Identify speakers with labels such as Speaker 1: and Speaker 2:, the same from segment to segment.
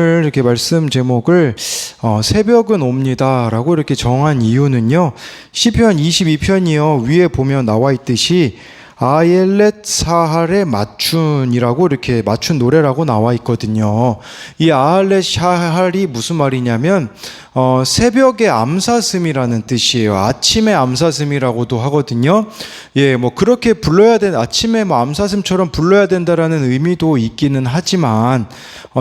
Speaker 1: 이렇게 말씀 제목을 새벽은 옵니다 라고 이렇게 정한 이유는요, 시편 22편이요 위에 보면 나와 있듯이 아옐렛 사할의 맞춘이라고 이렇게 맞춘 노래라고 나와 있거든요. 이 아할렛 사할이 무슨 말이냐면 새벽의 암사슴이라는 뜻이에요. 아침의 암사슴이라고도 하거든요. 뭐 그렇게 불러야 아침에 뭐 암사슴처럼 불러야 된다라는 의미도 있기는 하지만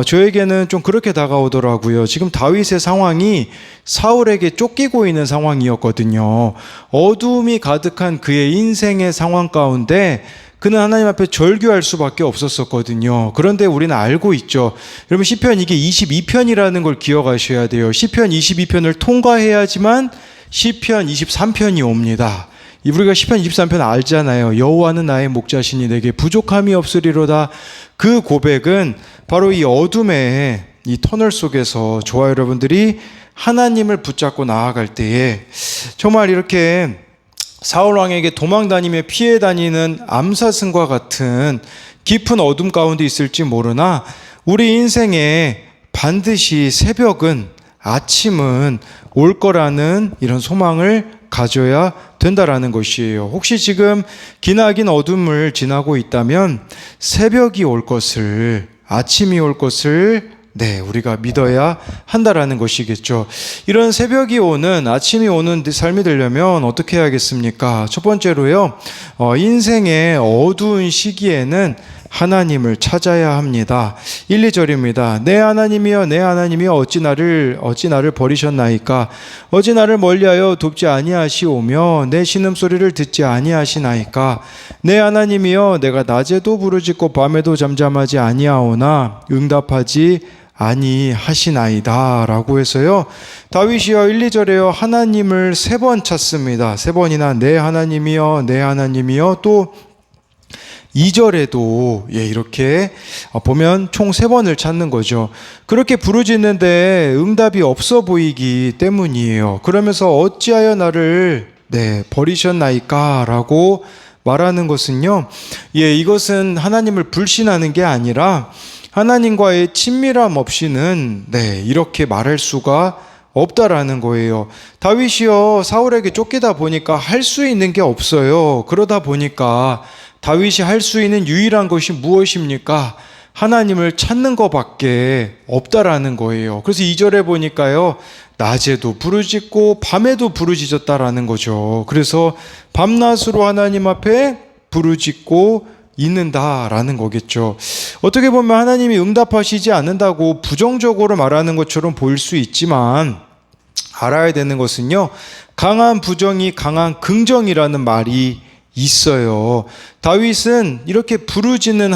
Speaker 1: 저에게는 좀 그렇게 다가오더라고요. 지금 다윗의 상황이 사울에게 쫓기고 있는 상황이었거든요. 어둠이 가득한 그의 인생의 상황 가운데 그는 하나님 앞에 절규할 수밖에 없었거든요. 그런데 우리는 알고 있죠. 여러분, 시편 이게 22편이라는 걸 기억하셔야 돼요. 시편 22편을 통과해야지만 시편 23편이 옵니다. 우리가 시편 23편 알잖아요. 여호와는 나의 목자시니 내게 부족함이 없으리로다. 그 고백은 바로 이 어둠의 이 터널 속에서 저와 여러분들이 하나님을 붙잡고 나아갈 때에 정말 이렇게 사울왕에게 도망다니며 피해 다니는 암사슴과 같은 깊은 어둠 가운데 있을지 모르나 우리 인생에 반드시 새벽은, 아침은 올 거라는 이런 소망을 가져야 된다라는 것이에요. 혹시 지금 기나긴 어둠을 지나고 있다면 새벽이 올 것을, 아침이 올 것을 우리가 믿어야 한다라는 것이겠죠. 이런 새벽이 오는, 아침이 오는 삶이 되려면 어떻게 해야겠습니까? 첫 번째로요, 인생의 어두운 시기에는 하나님을 찾아야 합니다. 1, 2절입니다. 내 하나님이여 내 하나님이여 어찌 나를 버리셨나이까? 어찌 나를 멀리하여 돕지 아니하시오며 내 신음소리를 듣지 아니하시나이까? 내 하나님이여 내가 낮에도 부르짖고 밤에도 잠잠하지 아니하오나 응답하지 아니하시나이다 라고 해서요, 다윗이요 1, 2절에요 하나님을 3번 찾습니다. 3번이나 내 하나님이여 내 하나님이여, 또 2절에도 이렇게 보면 총 3번을 찾는 거죠. 그렇게 부르짖는데 응답이 없어 보이기 때문이에요. 그러면서 어찌하여 나를 버리셨나이까 라고 말하는 것은요, 이것은 하나님을 불신하는 게 아니라 하나님과의 친밀함 없이는 이렇게 말할 수가 없다라는 거예요. 다윗이요 사울에게 쫓기다 보니까 할 수 있는 게 없어요. 그러다 보니까 다윗이 할 수 있는 유일한 것이 무엇입니까? 하나님을 찾는 것밖에 없다라는 거예요. 그래서 2절에 보니까요, 낮에도 부르짖고 밤에도 부르짖었다라는 거죠. 그래서 밤낮으로 하나님 앞에 부르짖고 있는다라는 거겠죠. 어떻게 보면 하나님이 응답하시지 않는다고 부정적으로 말하는 것처럼 보일 수 있지만 알아야 되는 것은요, 강한 부정이 강한 긍정이라는 말이 있어요. 다윗은 이렇게 부르짖는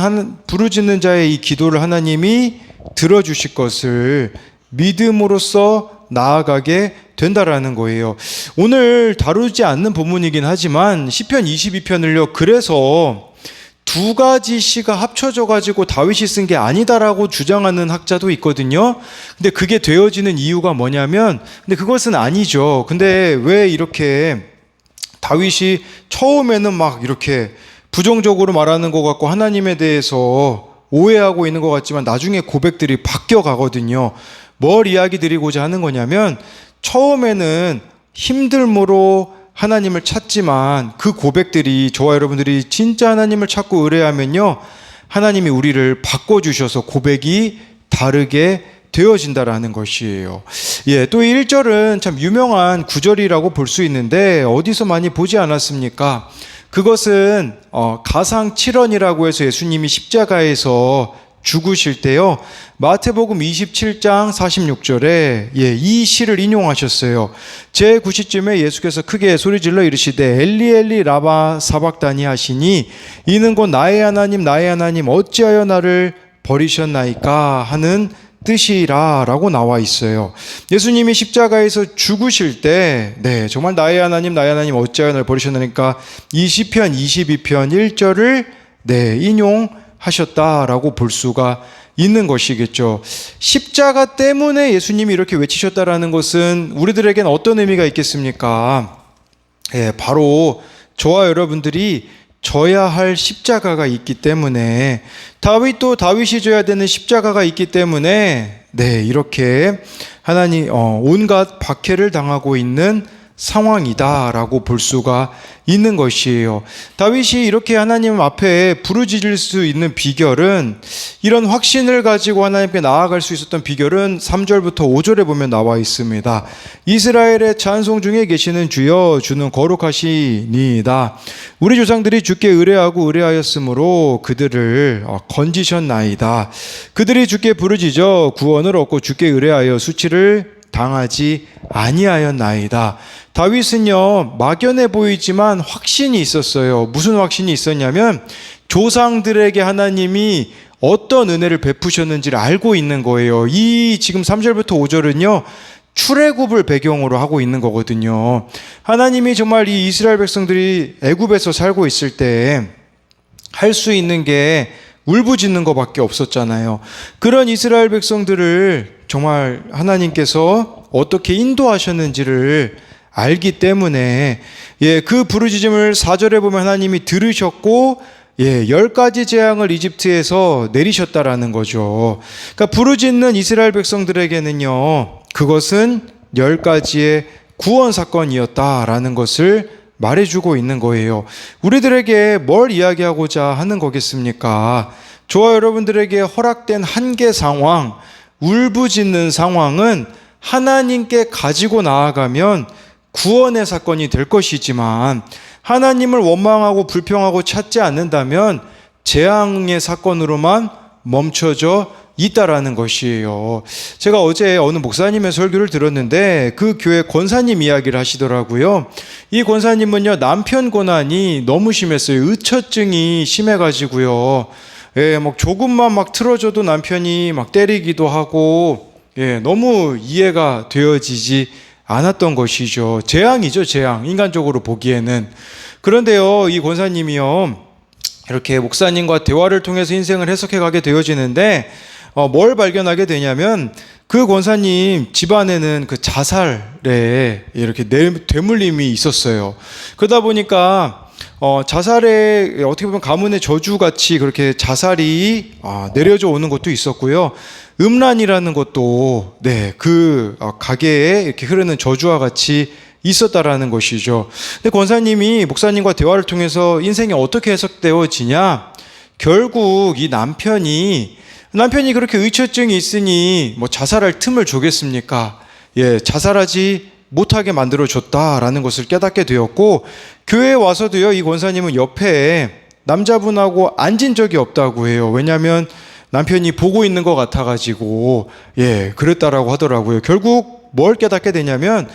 Speaker 1: 자의 이 기도를 하나님이 들어주실 것을 믿음으로써 나아가게 된다라는 거예요. 오늘 다루지 않는 본문이긴 하지만 시편 22편을요 그래서 2가지 시가 합쳐져 가지고 다윗이 쓴 게 아니다라고 주장하는 학자도 있거든요. 근데 그게 되어지는 이유가 뭐냐면, 근데 그것은 아니죠. 근데 왜 이렇게 다윗이 처음에는 막 이렇게 부정적으로 말하는 것 같고 하나님에 대해서 오해하고 있는 것 같지만 나중에 고백들이 바뀌어 가거든요. 뭘 이야기 드리고자 하는 거냐면, 처음에는 힘듦으로 하나님을 찾지만 그 고백들이, 저와 여러분들이 진짜 하나님을 찾고 의뢰하면요, 하나님이 우리를 바꿔주셔서 고백이 다르게 되어진다라는 것이에요. 또 1절은 참 유명한 구절이라고 볼 수 있는데 어디서 많이 보지 않았습니까? 그것은 가상 7원이라고 해서 예수님이 십자가에서 죽으실 때요, 마태복음 27장 46절에 이 시를 인용하셨어요. 제9시쯤에 예수께서 크게 소리질러 이르시되 엘리 엘리 라마 사박다니 하시니 이는 곧 나의 하나님 나의 하나님 어찌하여 나를 버리셨나이까 하는 뜻이라 라고 나와 있어요. 예수님이 십자가에서 죽으실 때 정말 나의 하나님 어찌하여 나를 버리셨나이까 이 시편 22편 1절을 인용하셨다라고 볼 수가 있는 것이겠죠. 십자가 때문에 예수님이 이렇게 외치셨다라는 것은 우리들에겐 어떤 의미가 있겠습니까? 바로 저와 여러분들이 져야 할 십자가가 있기 때문에, 다윗도 다윗이 져야 되는 십자가가 있기 때문에 이렇게 하나님 온갖 박해를 당하고 있는 상황이다라고 볼 수가 있는 것이에요. 다윗이 이렇게 하나님 앞에 부르짖을 수 있는 비결은, 이런 확신을 가지고 하나님께 나아갈 수 있었던 비결은 3절부터 5절에 보면 나와 있습니다. 이스라엘의 찬송 중에 계시는 주여, 주는 거룩하시니이다. 우리 조상들이 주께 의뢰하고 의뢰하였으므로 그들을 건지셨나이다. 그들이 주께 부르짖어 구원을 얻고 주께 의뢰하여 수치를 당하지 아니하였나이다. 다윗은요, 막연해 보이지만 확신이 있었어요. 무슨 확신이 있었냐면 조상들에게 하나님이 어떤 은혜를 베푸셨는지를 알고 있는 거예요. 이 지금 3절부터 5절은요, 출애굽을 배경으로 하고 있는 거거든요. 하나님이 정말 이 이스라엘 백성들이 애굽에서 살고 있을 때 할 수 있는 게 울부짖는 것밖에 없었잖아요. 그런 이스라엘 백성들을 정말 하나님께서 어떻게 인도하셨는지를 알기 때문에 그 부르짖음을 4절에 보면 하나님이 들으셨고 10가지 재앙을 이집트에서 내리셨다라는 거죠. 그러니까 부르짖는 이스라엘 백성들에게는요, 그것은 10가지의 구원 사건이었다라는 것을 말해주고 있는 거예요. 우리들에게 뭘 이야기하고자 하는 거겠습니까? 저와 여러분들에게 허락된 한계 상황, 울부짖는 상황은 하나님께 가지고 나아가면 구원의 사건이 될 것이지만, 하나님을 원망하고 불평하고 찾지 않는다면 재앙의 사건으로만 멈춰져 있다라는 것이에요. 제가 어제 어느 목사님의 설교를 들었는데 그 교회 권사님 이야기를 하시더라고요. 이 권사님은요, 남편 고난이 너무 심했어요. 의처증이 심해가지고요. 막 조금만 막 틀어져도 남편이 막 때리기도 하고, 너무 이해가 되어지지 않았던 것이죠. 재앙이죠, 재앙. 인간적으로 보기에는. 그런데요, 이 권사님이요, 이렇게 목사님과 대화를 통해서 인생을 해석해 가게 되어지는데, 뭘 발견하게 되냐면, 그 권사님 집안에는 그 자살에 이렇게 되물림이 있었어요. 그러다 보니까 자살에 어떻게 보면 가문의 저주같이 그렇게 자살이 내려져 오는 것도 있었고요. 음란이라는 것도 그 가게에 이렇게 흐르는 저주와 같이 있었다라는 것이죠. 근데 권사님이 목사님과 대화를 통해서 인생이 어떻게 해석되어지냐, 결국 이 남편이 그렇게 의처증이 있으니 뭐 자살할 틈을 주겠습니까? 자살하지 못하게 만들어줬다라는 것을 깨닫게 되었고, 교회에 와서도요, 이 권사님은 옆에 남자분하고 앉은 적이 없다고 해요. 왜냐하면 남편이 보고 있는 것 같아가지고 그랬다라고 하더라고요. 결국 뭘 깨닫게 되냐면,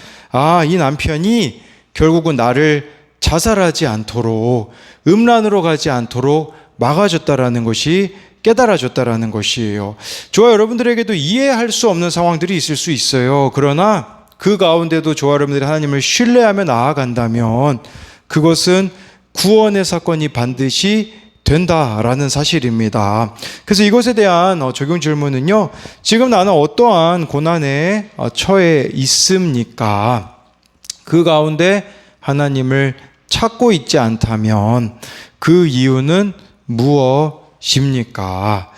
Speaker 1: 이 남편이 결국은 나를 자살하지 않도록, 음란으로 가지 않도록 막아줬다라는 것이 깨달아졌다라는 것이에요. 저와 여러분들에게도 이해할 수 없는 상황들이 있을 수 있어요. 그러나 그 가운데도 저와 여러분들이 하나님을 신뢰하며 나아간다면 그것은 구원의 사건이 반드시 된다라는 사실입니다. 그래서 이것에 대한 적용 질문은요, 지금 나는 어떠한 고난에 처해 있습니까? 그 가운데 하나님을 찾고 있지 않다면 그 이유는 무엇입니까?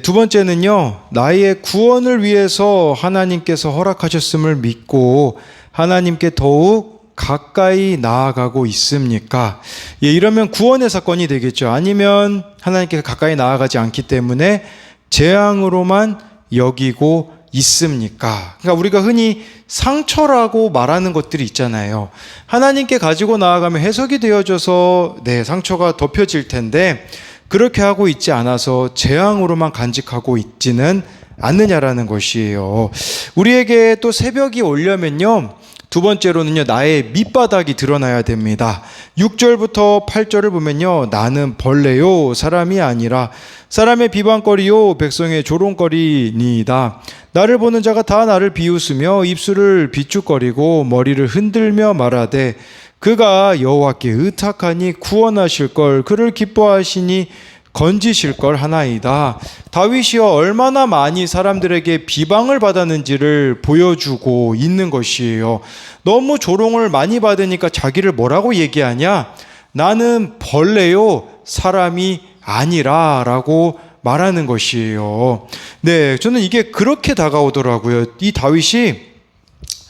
Speaker 1: 두 번째는요, 나의 구원을 위해서 하나님께서 허락하셨음을 믿고 하나님께 더욱 가까이 나아가고 있습니까? 이러면 구원의 사건이 되겠죠. 아니면 하나님께 가까이 나아가지 않기 때문에 재앙으로만 여기고 있습니까? 그러니까 우리가 흔히 상처라고 말하는 것들이 있잖아요. 하나님께 가지고 나아가면 해석이 되어져서 상처가 덮여질 텐데, 그렇게 하고 있지 않아서 재앙으로만 간직하고 있지는 않느냐라는 것이에요. 우리에게 또 새벽이 오려면요, 두 번째로는요, 나의 밑바닥이 드러나야 됩니다. 6절부터 8절을 보면요, 나는 벌레요 사람이 아니라 사람의 비방거리요 백성의 조롱거리니이다. 나를 보는 자가 다 나를 비웃으며 입술을 비축거리고 머리를 흔들며 말하되 그가 여호와께 의탁하니 구원하실 걸, 그를 기뻐하시니 건지실 걸 하나이다. 다윗이요, 얼마나 많이 사람들에게 비방을 받았는지를 보여주고 있는 것이에요. 너무 조롱을 많이 받으니까 자기를 뭐라고 얘기하냐? 나는 벌레요 사람이 아니라 라고 말하는 것이에요. 네, 저는 이게 그렇게 다가오더라고요. 이 다윗이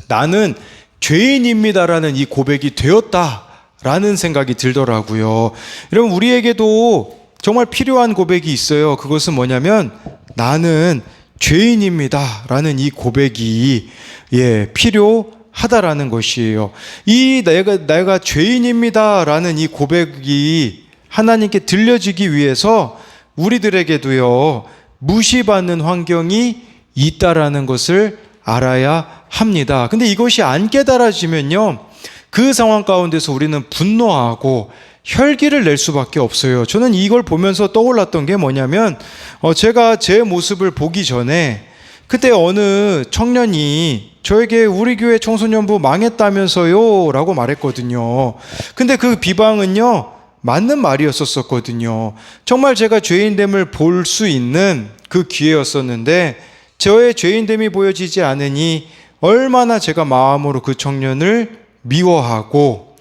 Speaker 1: 나는 죄인입니다라는 이 고백이 되었다라는 생각이 들더라고요. 여러분, 우리에게도 정말 필요한 고백이 있어요. 그것은 뭐냐면 나는 죄인입니다라는 이 고백이 필요하다라는 것이에요. 이 내가 죄인입니다라는 이 고백이 하나님께 들려지기 위해서 우리들에게도요, 무시받는 환경이 있다라는 것을 알아야 합니다. 근데 이것이 안 깨달아지면요, 그 상황 가운데서 우리는 분노하고 혈기를 낼 수밖에 없어요. 저는 이걸 보면서 떠올랐던 게 뭐냐면, 제가 제 모습을 보기 전에 그때 어느 청년이 저에게 우리 교회 청소년부 망했다면서요 라고 말했거든요. 근데 그 비방은요, 맞는 말이었었거든요. 정말 제가 죄인됨을 볼 수 있는 그 기회였었는데 저의 죄인됨이 보여지지 않으니 얼마나 제가 마음으로 그 청년을 미워하고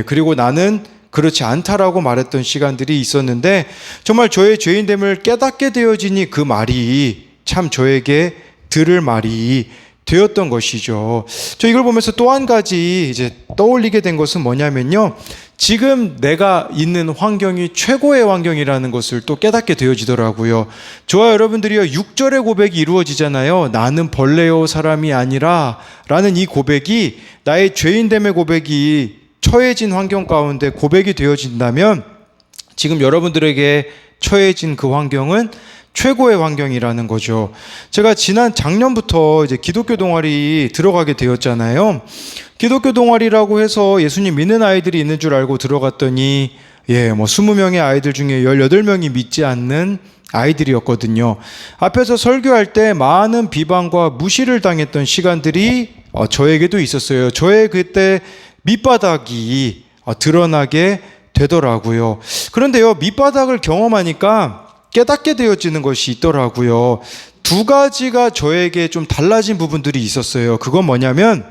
Speaker 1: 그리고 나는 그렇지 않다라고 말했던 시간들이 있었는데 정말 저의 죄인됨을 깨닫게 되어지니 그 말이 참 저에게 들을 말이 되었던 것이죠. 저 이걸 보면서 또 한 가지 이제 떠올리게 된 것은 뭐냐면요, 지금 내가 있는 환경이 최고의 환경이라는 것을 또 깨닫게 되어지더라고요. 저와 여러분들이요, 6절의 고백이 이루어지잖아요. 나는 벌레요 사람이 아니라 라는 이 고백이, 나의 죄인됨의 고백이 처해진 환경 가운데 고백이 되어진다면 지금 여러분들에게 처해진 그 환경은 최고의 환경이라는 거죠. 제가 작년부터 이제 기독교 동아리 들어가게 되었잖아요. 기독교 동아리라고 해서 예수님 믿는 아이들이 있는 줄 알고 들어갔더니 20명의 아이들 중에 18명이 믿지 않는 아이들이었거든요. 앞에서 설교할 때 많은 비방과 무시를 당했던 시간들이 저에게도 있었어요. 저의 그때 밑바닥이 드러나게 되더라고요. 그런데요, 밑바닥을 경험하니까 깨닫게 되어지는 것이 있더라고요. 두 가지가 저에게 좀 달라진 부분들이 있었어요. 그건 뭐냐면,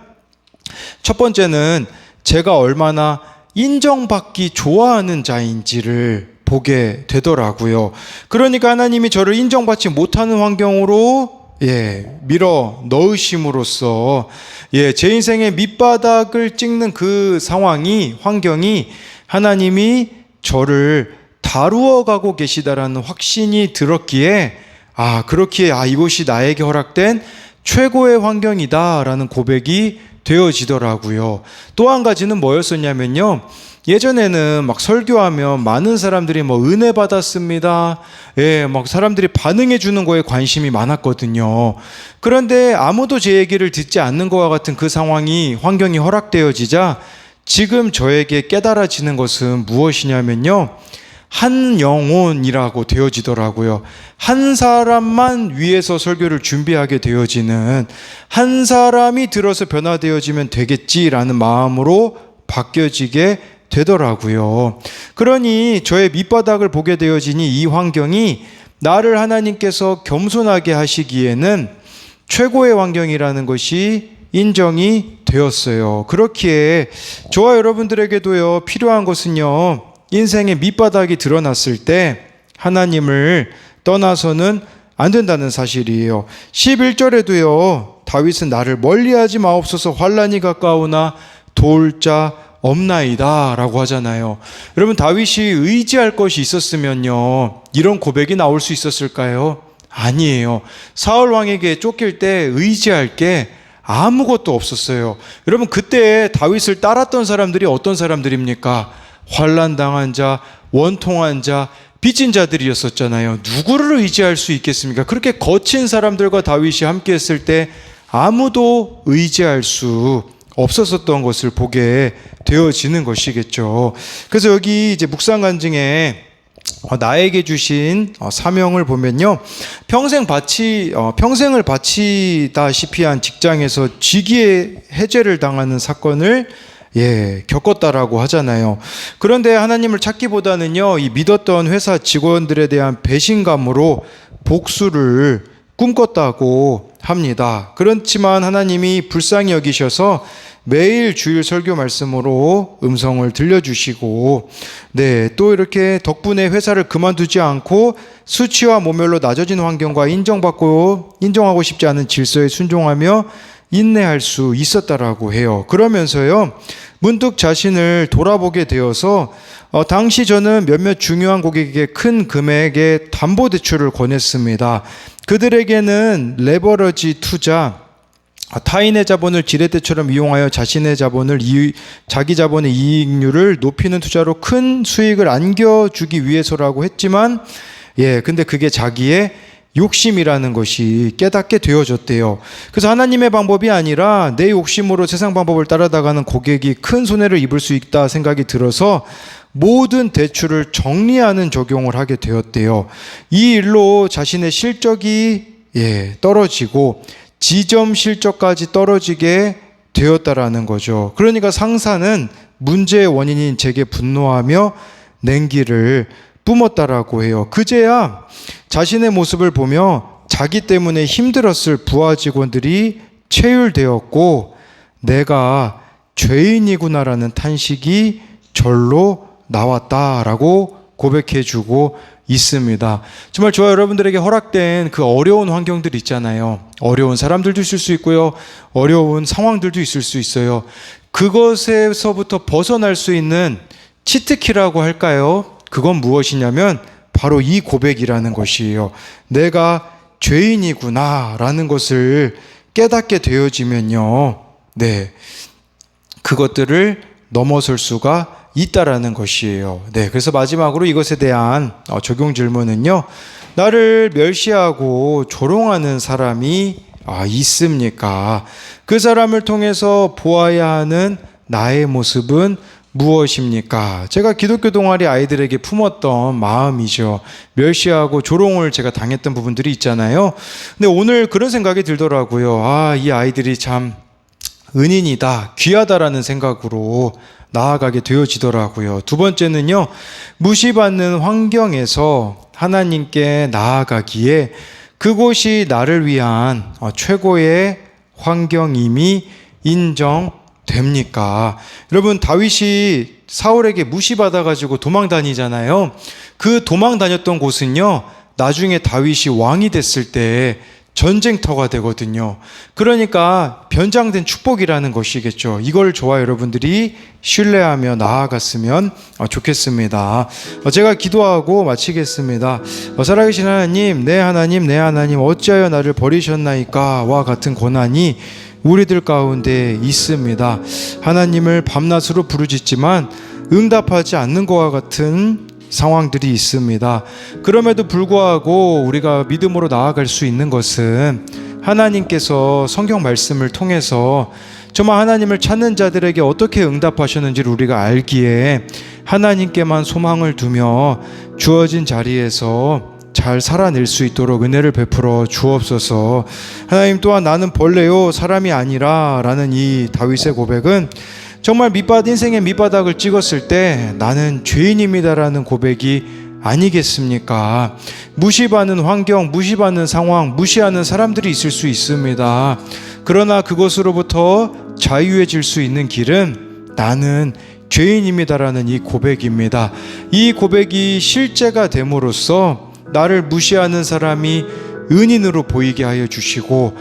Speaker 1: 첫 번째는 제가 얼마나 인정받기 좋아하는 자인지를 보게 되더라고요. 그러니까 하나님이 저를 인정받지 못하는 환경으로 밀어 넣으심으로써 제 인생의 밑바닥을 찍는 그 상황이, 환경이 하나님이 저를 다루어 가고 계시다라는 확신이 들었기에 그렇기에 이것이 나에게 허락된 최고의 환경이다라는 고백이 되어지더라고요. 또 한 가지는 뭐였었냐면요, 예전에는 막 설교하면 많은 사람들이 은혜 받았습니다. 막 사람들이 반응해 주는 거에 관심이 많았거든요. 그런데 아무도 제 얘기를 듣지 않는 것과 같은 그 상황이, 환경이 허락되어지자 지금 저에게 깨달아지는 것은 무엇이냐면요, 한 영혼이라고 되어지더라고요. 한 사람만 위해서 설교를 준비하게 되어지는, 한 사람이 들어서 변화되어지면 되겠지라는 마음으로 바뀌어지게 되더라고요. 그러니 저의 밑바닥을 보게 되어지니 이 환경이 나를 하나님께서 겸손하게 하시기에는 최고의 환경이라는 것이 인정이 되었어요. 그렇기에 저와 여러분들에게도요, 필요한 것은요, 인생의 밑바닥이 드러났을 때 하나님을 떠나서는 안 된다는 사실이에요. 11절에도요, 다윗은 나를 멀리하지 마옵소서, 환난이 가까우나 도울 자 없나이다 라고 하잖아요. 여러분, 다윗이 의지할 것이 있었으면요, 이런 고백이 나올 수 있었을까요? 아니에요. 사울 왕에게 쫓길 때 의지할 게 아무것도 없었어요. 여러분, 그때 다윗을 따랐던 사람들이 어떤 사람들입니까? 환난당한 자, 원통한 자, 빚진 자들이었었잖아요. 누구를 의지할 수 있겠습니까? 그렇게 거친 사람들과 다윗이 함께 했을 때 아무도 의지할 수 없었던 것을 보게 되어지는 것이겠죠. 그래서 여기 이제 묵상 간증에 나에게 주신 사명을 보면요, 평생을 바치다시피 한 직장에서 직위의 해제를 당하는 사건을 겪었다라고 하잖아요. 그런데 하나님을 찾기보다는요, 이 믿었던 회사 직원들에 대한 배신감으로 복수를 꿈꿨다고 합니다. 그렇지만 하나님이 불쌍히 여기셔서 매일 주일 설교 말씀으로 음성을 들려주시고, 네, 또 이렇게 덕분에 회사를 그만두지 않고 수치와 모멸로 낮아진 환경과 인정하고 싶지 않은 질서에 순종하며 인내할 수 있었다라고 해요. 그러면서요, 문득 자신을 돌아보게 되어서 당시 저는 몇몇 중요한 고객에게 큰 금액의 담보대출을 권했습니다. 그들에게는 레버러지 투자, 타인의 자본을 지렛대처럼 이용하여 자기 자본의 이익률을 높이는 투자로 큰 수익을 안겨주기 위해서라고 했지만, 근데 그게 자기의 욕심이라는 것이 깨닫게 되어졌대요. 그래서 하나님의 방법이 아니라 내 욕심으로 세상 방법을 따라다가는 고객이 큰 손해를 입을 수 있다 생각이 들어서 모든 대출을 정리하는 적용을 하게 되었대요. 이 일로 자신의 실적이 떨어지고 지점 실적까지 떨어지게 되었다라는 거죠. 그러니까 상사는 문제의 원인인 제게 분노하며 냉기를 뿜었다라고 해요. 그제야 자신의 모습을 보며 자기 때문에 힘들었을 부하 직원들이 체휼되었고 내가 죄인이구나라는 탄식이 절로 나왔다라고 고백해주고 있습니다. 정말 저와 여러분들에게 허락된 그 어려운 환경들 있잖아요. 어려운 사람들도 있을 수 있고요. 어려운 상황들도 있을 수 있어요. 그것에서부터 벗어날 수 있는 치트키라고 할까요? 그건 무엇이냐면 바로 이 고백이라는 것이에요. 내가 죄인이구나 라는 것을 깨닫게 되어지면요, 그것들을 넘어설 수가 있다라는 것이에요. 그래서 마지막으로 이것에 대한 적용 질문은요, 나를 멸시하고 조롱하는 사람이 있습니까? 그 사람을 통해서 보아야 하는 나의 모습은 무엇입니까? 제가 기독교 동아리 아이들에게 품었던 마음이죠. 멸시하고 조롱을 제가 당했던 부분들이 있잖아요. 근데 오늘 그런 생각이 들더라고요. 이 아이들이 참 은인이다, 귀하다라는 생각으로 나아가게 되어지더라고요. 두 번째는요, 무시받는 환경에서 하나님께 나아가기에 그곳이 나를 위한 최고의 환경임이 인정됩니까? 여러분, 다윗이 사울에게 무시받아가지고 도망 다니잖아요. 그 도망 다녔던 곳은요, 나중에 다윗이 왕이 됐을 때 전쟁터가 되거든요. 그러니까 변장된 축복이라는 것이겠죠. 이걸 저와 여러분들이 신뢰하며 나아갔으면 좋겠습니다. 제가 기도하고 마치겠습니다. 살아계신 하나님, 내 하나님 어찌하여 나를 버리셨나이까 와 같은 고난이 우리들 가운데 있습니다. 하나님을 밤낮으로 부르짖지만 응답하지 않는 것과 같은 상황들이 있습니다. 그럼에도 불구하고 우리가 믿음으로 나아갈 수 있는 것은 하나님께서 성경 말씀을 통해서 정말 하나님을 찾는 자들에게 어떻게 응답하셨는지를 우리가 알기에 하나님께만 소망을 두며 주어진 자리에서 잘 살아낼 수 있도록 은혜를 베풀어 주옵소서. 하나님, 또한 나는 벌레요 사람이 아니라 라는 이 다윗의 고백은 정말 인생의 밑바닥을 찍었을 때 나는 죄인입니다라는 고백이 아니겠습니까? 무시받는 환경, 무시받는 상황, 무시하는 사람들이 있을 수 있습니다. 그러나 그것으로부터 자유해질 수 있는 길은 나는 죄인입니다라는 이 고백입니다. 이 고백이 실제가 됨으로써 나를 무시하는 사람이 은인으로 보이게 하여 주시고,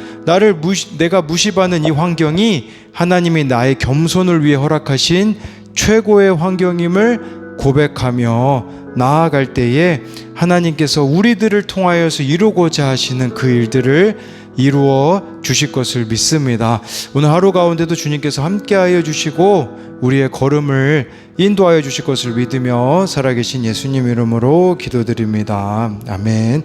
Speaker 1: 내가 무시받는 이 환경이 하나님이 나의 겸손을 위해 허락하신 최고의 환경임을 고백하며 나아갈 때에 하나님께서 우리들을 통하여서 이루고자 하시는 그 일들을 이루어 주실 것을 믿습니다. 오늘 하루 가운데도 주님께서 함께하여 주시고 우리의 걸음을 인도하여 주실 것을 믿으며 살아계신 예수님 이름으로 기도드립니다. 아멘.